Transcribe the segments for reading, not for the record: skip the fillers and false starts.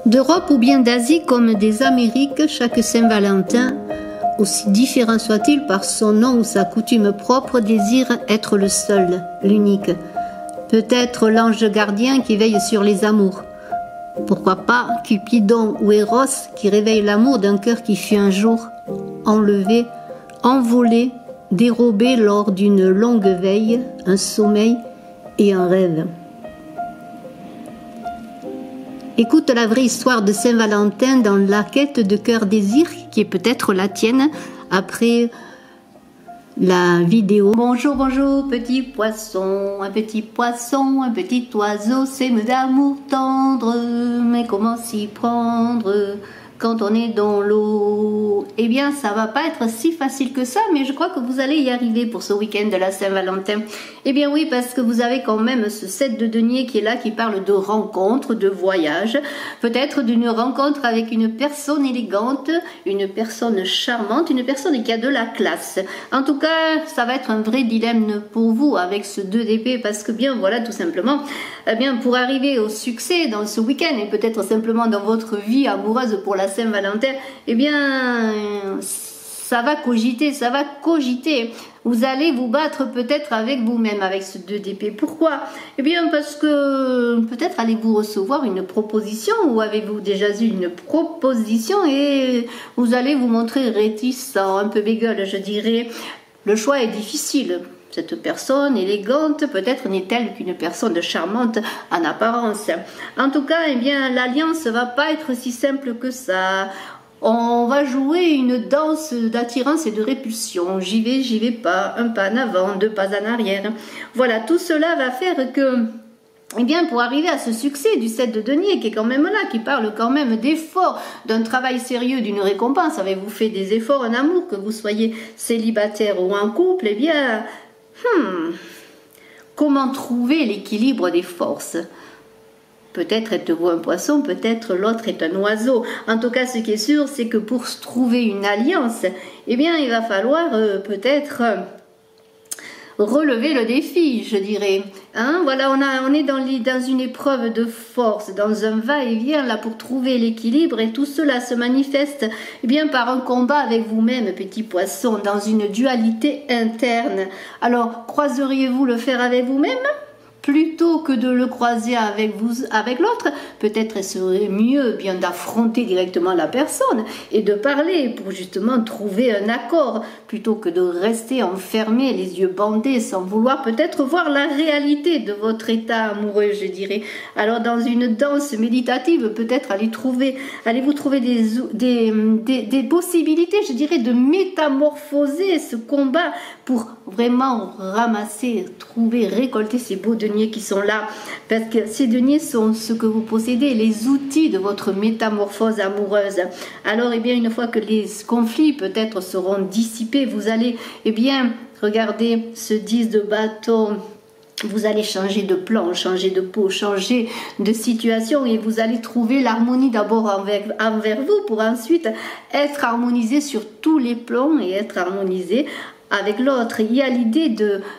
D'Europe ou bien d'Asie comme des Amériques, chaque Saint-Valentin, aussi différent soit-il par son nom ou sa coutume propre, désire être le seul, l'unique. Peut-être l'ange gardien qui veille sur les amours. Pourquoi pas Cupidon ou Eros qui réveille l'amour d'un cœur qui fut un jour enlevé, envolé, dérobé lors d'une longue veille, un sommeil et un rêve. Écoute la vraie histoire de Saint-Valentin dans la quête de cœur désir, qui est peut-être la tienne, après la vidéo. Bonjour, bonjour, petit poisson, un petit oiseau, s'aime d'amour tendre, mais comment s'y prendre quand on est dans l'eau? Eh bien, ça va pas être si facile que ça, mais je crois que vous allez y arriver pour ce week-end de la Saint-Valentin. Eh bien oui, parce que vous avez quand même ce 7 de denier qui est là, qui parle de rencontre, de voyage, peut-être d'une rencontre avec une personne élégante, une personne charmante, une personne qui a de la classe. En tout cas, ça va être un vrai dilemme pour vous avec ce 2 d'épée, parce que bien voilà, tout simplement, eh bien pour arriver au succès dans ce week-end et peut-être simplement dans votre vie amoureuse pour la Saint-Valentin, eh bien ça va cogiter, ça va cogiter. Vous allez vous battre peut-être avec vous-même avec ce 2 d'épée. Pourquoi? Eh bien parce que peut-être allez-vous recevoir une proposition, ou avez-vous déjà eu une proposition et vous allez vous montrer réticent, un peu bégueule, je dirais. Le choix est difficile. Cette personne élégante, peut-être n'est-elle qu'une personne charmante en apparence. En tout cas, eh bien, l'alliance va pas être si simple que ça. On va jouer une danse d'attirance et de répulsion. J'y vais pas, un pas en avant, 2 pas en arrière. Voilà, tout cela va faire que, eh bien, pour arriver à ce succès du 7 de denier, qui est quand même là, qui parle quand même d'efforts, d'un travail sérieux, d'une récompense. Avez-vous fait des efforts en amour, que vous soyez célibataire ou en couple? Eh bien, comment trouver l'équilibre des forces? Peut-être êtes-vous un poisson, peut-être l'autre est un oiseau. En tout cas, ce qui est sûr, c'est que pour trouver une alliance, eh bien, il va falloir peut-être relever le défi, je dirais. Hein, voilà, on est dans une épreuve de force, dans un va-et-vient là pour trouver l'équilibre, et tout cela se manifeste eh bien par un combat avec vous-même, petit poisson, dans une dualité interne. Alors, croiseriez-vous le faire avec vous-même plutôt que de le croiser avec l'autre? Peut-être serait mieux bien d'affronter directement la personne et de parler pour justement trouver un accord, plutôt que de rester enfermé, les yeux bandés, sans vouloir peut-être voir la réalité de votre état amoureux, je dirais. Alors dans une danse méditative, peut-être allez-vous trouver des possibilités, je dirais, de métamorphoser ce combat pour vraiment ramasser, trouver, récolter ces beaux deniers qui sont là, parce que ces deniers sont ce que vous possédez, les outils de votre métamorphose amoureuse. Alors, eh bien, une fois que les conflits peut-être seront dissipés, vous allez, eh bien, regardez ce 10 de bâton. Vous allez changer de plan, changer de peau, changer de situation, et vous allez trouver l'harmonie d'abord envers vous, pour ensuite être harmonisé sur tous les plans et être harmonisé avec l'autre. Il y a l'idée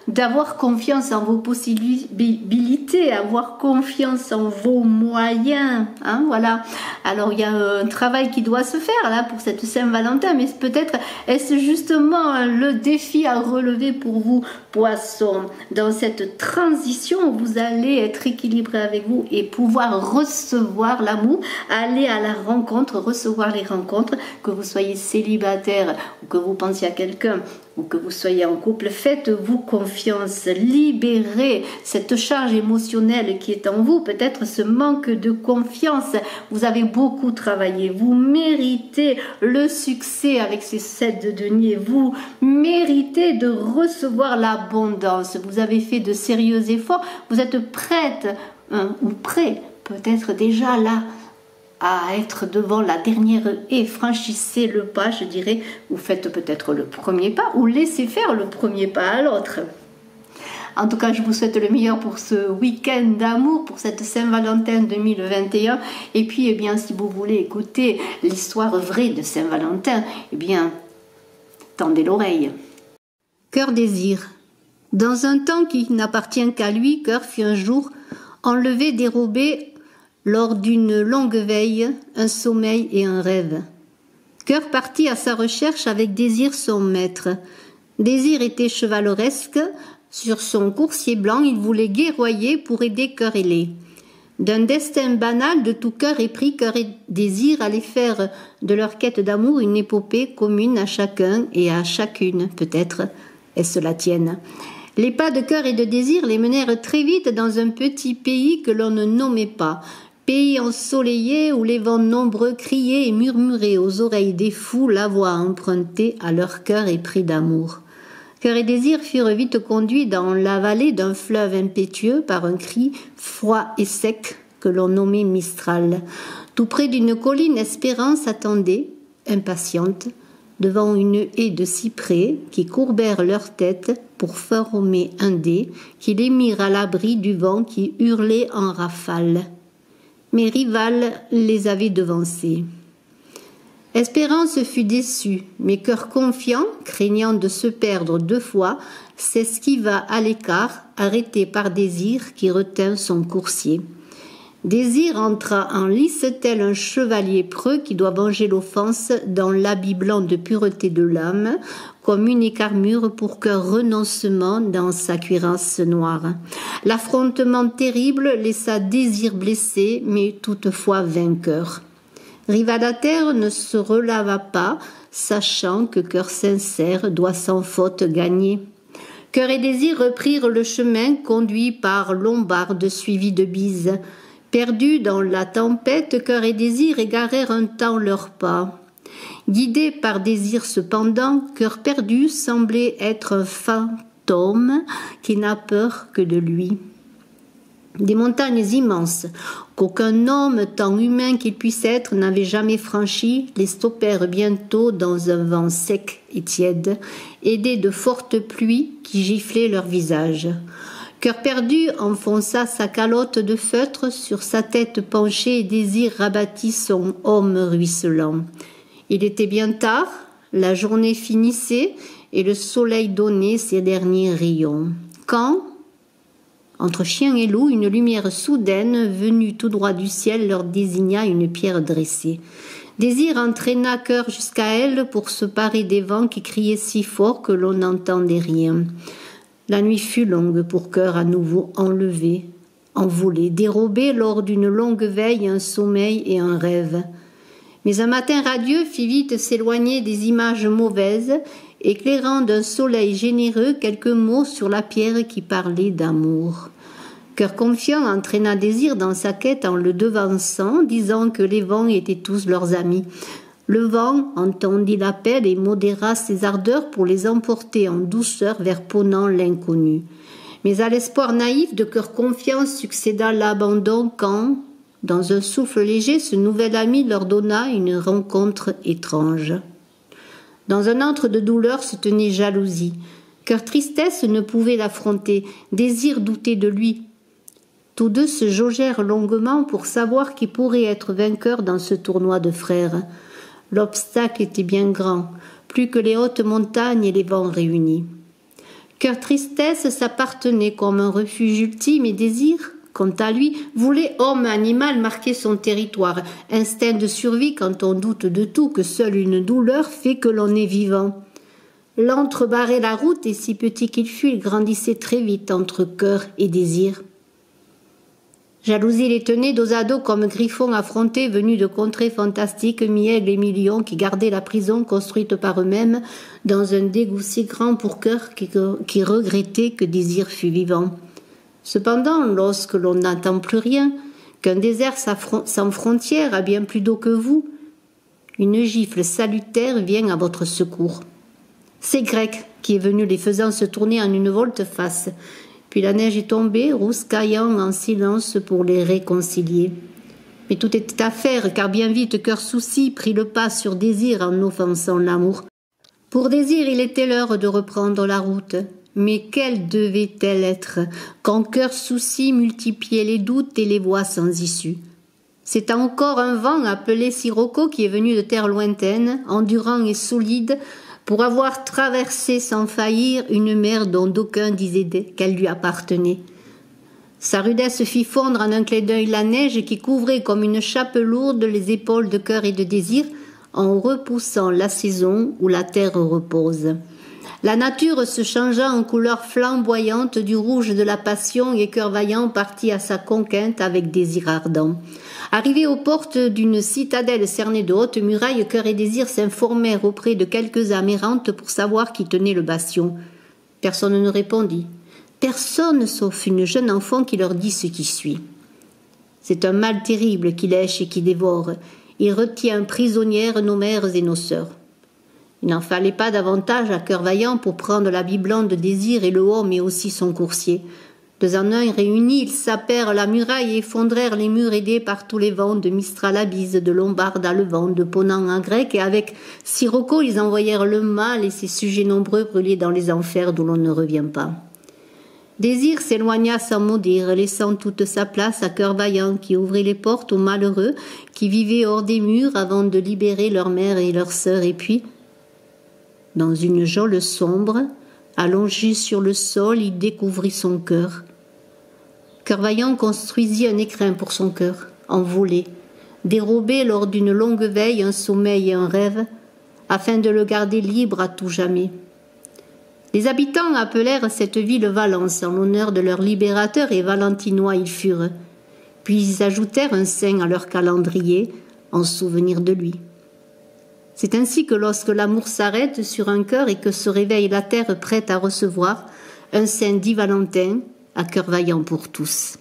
d'avoir confiance en vos possibilités, avoir confiance en vos moyens, hein, voilà. Alors il y a un travail qui doit se faire là pour cette Saint-Valentin, mais peut-être est-ce justement le défi à relever pour vous, poissons. Dans cette transition, vous allez être équilibré avec vous et pouvoir recevoir l'amour, aller à la rencontre, recevoir les rencontres, que vous soyez célibataire ou que vous pensiez à quelqu'un, ou que vous soyez en couple. Faites-vous confiance, libérez cette charge émotionnelle qui est en vous, peut-être ce manque de confiance. Vous avez beaucoup travaillé, vous méritez le succès avec ces 7 de denier, vous méritez de recevoir l'abondance. Vous avez fait de sérieux efforts, vous êtes prête ou prêt, peut-être déjà là, à être devant la dernière haie. Franchissez le pas, je dirais, ou faites peut-être le premier pas, ou laissez faire le premier pas à l'autre. En tout cas, je vous souhaite le meilleur pour ce week-end d'amour, pour cette Saint-Valentin 2021. Et puis, eh bien, si vous voulez écouter l'histoire vraie de Saint-Valentin, eh bien, tendez l'oreille. Cœur désir. Dans un temps qui n'appartient qu'à lui, cœur fut un jour enlevé, dérobé lors d'une longue veille, un sommeil et un rêve. Cœur partit à sa recherche avec Désir son maître. Désir était chevaleresque, sur son coursier blanc il voulait guerroyer pour aider Cœur ailé. D'un destin banal de tout cœur épris, Cœur et Désir allaient faire de leur quête d'amour une épopée commune à chacun et à chacune, peut-être est-ce la tienne. Les pas de Cœur et de Désir les menèrent très vite dans un petit pays que l'on ne nommait pas, pays ensoleillé où les vents nombreux criaient et murmuraient aux oreilles des fous la voix empruntée à leur cœur épris d'amour. Cœur et Désir furent vite conduits dans la vallée d'un fleuve impétueux par un cri froid et sec que l'on nommait Mistral. Tout près d'une colline, Espérance attendait, impatiente, devant une haie de cyprès qui courbèrent leurs têtes pour former un dé qui les mirent à l'abri du vent qui hurlait en rafales. Mais Rival les avait devancés. Espérance fut déçue, mais Cœur confiant, craignant de se perdre 2 fois, s'esquiva à l'écart, arrêté par Désir qui retint son coursier. Désir entra en lice tel un chevalier preux qui doit venger l'offense dans l'habit blanc de pureté de l'âme, comme une écarmure pour Cœur renoncement dans sa cuirasse noire. L'affrontement terrible laissa Désir blessé, mais toutefois vainqueur. Rivadater ne se releva pas, sachant que Cœur sincère doit sans faute gagner. Cœur et Désir reprirent le chemin conduit par Lombarde suivi de Bise. Perdus dans la tempête, Cœur et Désir égarèrent un temps leurs pas. Guidés par Désir cependant, Cœur perdu semblait être un fantôme qui n'a peur que de lui. Des montagnes immenses, qu'aucun homme, tant humain qu'il puisse être, n'avait jamais franchies, les stoppèrent bientôt dans un vent sec et tiède, aidés de fortes pluies qui giflaient leurs visages. Cœur perdu enfonça sa calotte de feutre sur sa tête penchée et Désir rabattit son homme ruisselant. Il était bien tard, la journée finissait et le soleil donnait ses derniers rayons. Quand, entre chien et loup, une lumière soudaine, venue tout droit du ciel, leur désigna une pierre dressée. Désir entraîna Cœur jusqu'à elle pour se parer des vents qui criaient si fort que l'on n'entendait rien. La nuit fut longue pour Cœur à nouveau enlevé, envolé, dérobé lors d'une longue veille, un sommeil et un rêve. Mais un matin radieux fit vite s'éloigner des images mauvaises, éclairant d'un soleil généreux quelques mots sur la pierre qui parlait d'amour. Cœur confiant entraîna Désir dans sa quête en le devançant, disant que les vents étaient tous leurs amis. Le vent entendit l'appel et modéra ses ardeurs pour les emporter en douceur vers Ponant l'inconnu. Mais à l'espoir naïf de Cœur confiant succéda l'abandon quand, dans un souffle léger, ce nouvel ami leur donna une rencontre étrange. Dans un antre de douleur se tenait jalousie. Cœur tristesse ne pouvait l'affronter, Désir doutait de lui. Tous deux se jaugèrent longuement pour savoir qui pourrait être vainqueur dans ce tournoi de frères. L'obstacle était bien grand, plus que les hautes montagnes et les vents réunis. Cœur tristesse s'appartenait comme un refuge ultime et Désir, quant à lui, voulait homme-animal marquer son territoire. Instinct de survie quand on doute de tout, que seule une douleur fait que l'on est vivant. L'antre barrait la route et si petit qu'il fût, il grandissait très vite entre Cœur et Désir. Jalousie les tenait dos à dos comme griffons affrontés venus de contrées fantastiques, mi-aigle et mi-lion qui gardaient la prison construite par eux-mêmes dans un dégoût si grand pour Cœur qui regrettait que Désir fût vivant. Cependant, lorsque l'on n'entend plus rien, qu'un désert sans frontières a bien plus d'eau que vous, une gifle salutaire vient à votre secours. C'est Grec qui est venu les faisant se tourner en une volte-face. Puis la neige est tombée, rouscaillant en silence pour les réconcilier. Mais tout était à faire, car bien vite Cœur souci prit le pas sur Désir en offensant l'amour. Pour Désir, il était l'heure de reprendre la route. Mais quelle devait-elle être, quand Cœur souci multipliait les doutes et les voies sans issue? C'est encore un vent appelé Sirocco qui est venu de terre lointaine, endurant et solide, pour avoir traversé sans faillir une mer dont d'aucuns disaient qu'elle lui appartenait. Sa rudesse fit fondre en un clin d'œil la neige qui couvrait comme une chape lourde les épaules de cœur et de désir, en repoussant la saison où la terre repose. La nature se changea en couleur flamboyante du rouge de la passion et Cœur vaillant partit à sa conquête avec désir ardent. Arrivé aux portes d'une citadelle cernée de hautes murailles, Cœur et désir s'informèrent auprès de quelques âmes errantes pour savoir qui tenait le bastion. Personne ne répondit. Personne sauf une jeune enfant qui leur dit ce qui suit. C'est un mal terrible qui lèche et qui dévore. Il retient prisonnières nos mères et nos sœurs. Il n'en fallait pas davantage à Cœur vaillant pour prendre la biblande de désir et le homme et aussi son coursier. Deux en un réunis, ils sapèrent la muraille et effondrèrent les murs aidés par tous les vents, de Mistral à Bise, de Lombarde à Levant, de Ponant à Grec, et avec Sirocco, ils envoyèrent le mal et ses sujets nombreux brûlés dans les enfers d'où l'on ne revient pas. Désir s'éloigna sans mot dire, laissant toute sa place à Cœur vaillant qui ouvrit les portes aux malheureux qui vivaient hors des murs avant de libérer leur mère et leur sœur. Et puis, dans une geôle sombre, allongé sur le sol, il découvrit son cœur. Cœur vaillant construisit un écrin pour son cœur, envolé, dérobé lors d'une longue veille, un sommeil et un rêve, afin de le garder libre à tout jamais. Les habitants appelèrent cette ville Valence en l'honneur de leur libérateur et valentinois ils furent. Puis ils ajoutèrent un saint à leur calendrier en souvenir de lui. C'est ainsi que lorsque l'amour s'arrête sur un cœur et que se réveille la terre prête à recevoir, un saint dit Valentin, à Cœur vaillant pour tous.